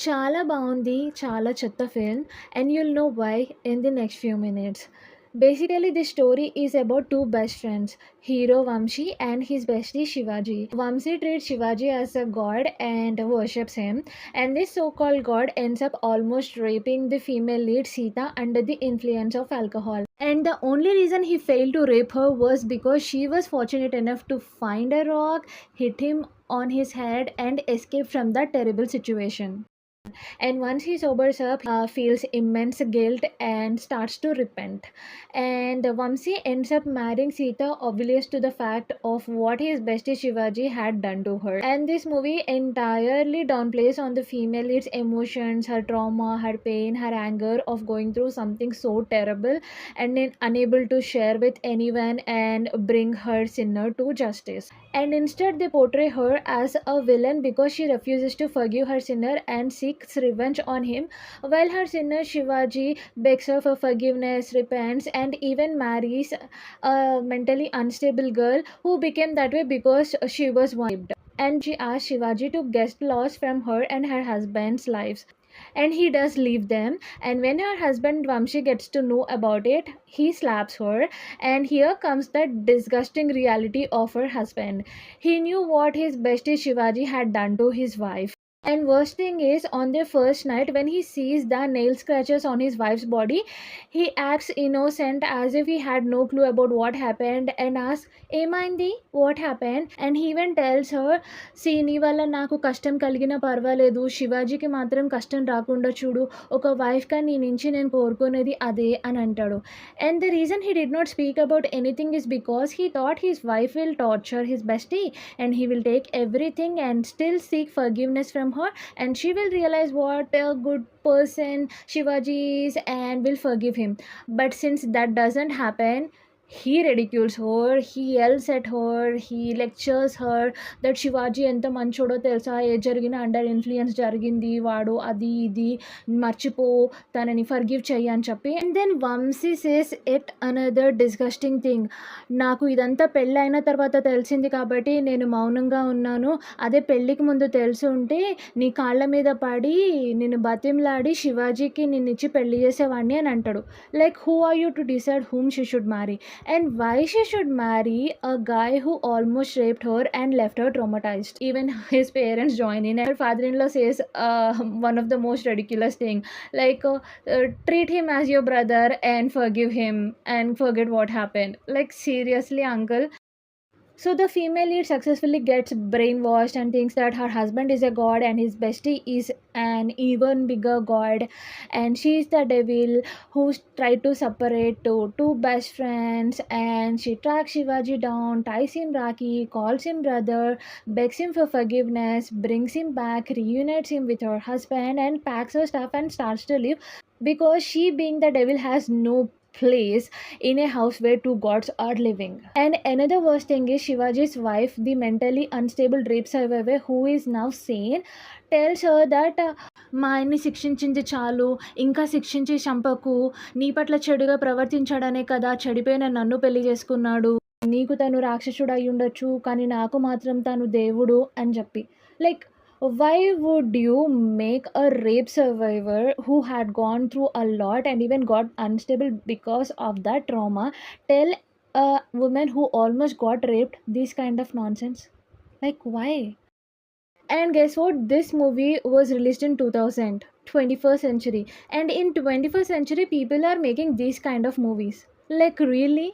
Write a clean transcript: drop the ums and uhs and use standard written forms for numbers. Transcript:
చాలా బావుంది. చాలా చెత్త film and you'll know why in the next few minutes. Basically, this story is about two best friends, hero Vamshi and his bestie Shivaji. Vamshi treats Shivaji as a god and worships him, and this so-called god ends up almost raping the female lead Sita under the influence of alcohol. And the only reason he failed to rape her was because she was fortunate enough to find a rock, hit him on his head, and escape from that terrible situation. And once he sobers up, feels immense guilt and starts to repent. And Vamsi ends up marrying Sita, oblivious to the fact of what his bestie Shivaji had done to her. And this movie entirely downplays on the female lead's emotions, her trauma, her pain, her anger of going through something so terrible and then unable to share with anyone and bring her sinner to justice. And instead, they portray her as a villain because she refuses to forgive her sinner and seeks revenge on him, while her sinner Shivaji begs her for forgiveness, repents, and even marries a mentally unstable girl who became that way because she was raped. And she asks Shivaji to get lost from her and her husband's lives. And he does leave them, and when her husband Vamshi gets to know about it, he slaps her. And here comes the disgusting reality of her husband. He knew what his bestie Shivaji had done to his wife. And worst thing is, on their first night, when he sees the nail scratches on his wife's body, he acts innocent as if he had no clue about what happened and asks, Emaindi, what happened? And he even tells her, See, నీ వల్ల నాకు కష్టం కలిగిన పర్వాలేదు, శివాజీకి మాత్రం కష్టం రాకుండా చూడు, ఒక వైఫ్గా నీ నుంచి నేను కోరుకునేది అదే అని అంటాడు. And the reason he did not speak about anything is because he thought his wife will torture his bestie and he will take everything and still seek forgiveness from her, and she will realize what a good person Shivaji is and will forgive him. But since that doesn't happen, he ridicules her, he yells at her, he lectures her that Shivaji ఎంత మంచోడో తెలుసా, ఏ జరిగిన under influence జరిగింది, వాడు అది ఇది మర్చిపో, తనని forgive చెయ్యి అని చెప్పి. And then Vamshi says at another disgusting thing, నాకు ఇదంతా పెళ్ళి అయిన తర్వాత తెలిసింది కాబట్టి నేను మౌనంగా ఉన్నాను, అదే పెళ్ళికి ముందు తెలిసి ఉంటే నీ కాళ్ళ మీద పడి నిన్ను బతిమలాడి శివాజీకి నిన్నిచ్చి పెళ్లి చేసేవాడిని అని అంటాడు. Like who are you to decide whom she should marry and why she should marry a guy who almost raped her and left her traumatized. Even his parents join in, and her father-in-law says one of the most ridiculous thing, like treat him as your brother and forgive him and forget what happened. Like seriously, uncle. So the female lead successfully gets brainwashed and thinks that her husband is a god and his bestie is an even bigger god, and she is the devil who's tried to separate two best friends. And she tracks Shivaji down, ties him Rakhi, calls him brother, begs him for forgiveness, brings him back, reunites him with her husband, and packs her stuff and starts to leave because she, being the devil, has no place in a house where two gods are living. And another worst thing is Shivaji's wife, the mentally unstable rape survivor who is now sane, tells her that మా ఆయన్ని శిక్షించింది చాలు, ఇంకా శిక్షించి చంపకు, నీ పట్ల చెడుగా ప్రవర్తించాడనే కదా చెడిపోయిన నన్ను పెళ్లి చేసుకున్నాడు, నీకు తను రాక్షసుడు అయి ఉండొచ్చు కానీ నాకు మాత్రం తను దేవుడు అని చెప్పి. Like why would you make a rape survivor who had gone through a lot and even got unstable because of that trauma tell a woman who almost got raped this kind of nonsense? Like why? And guess what, this movie was released in 2000, 21st century, and in 21st century people are making these kind of movies. Like really?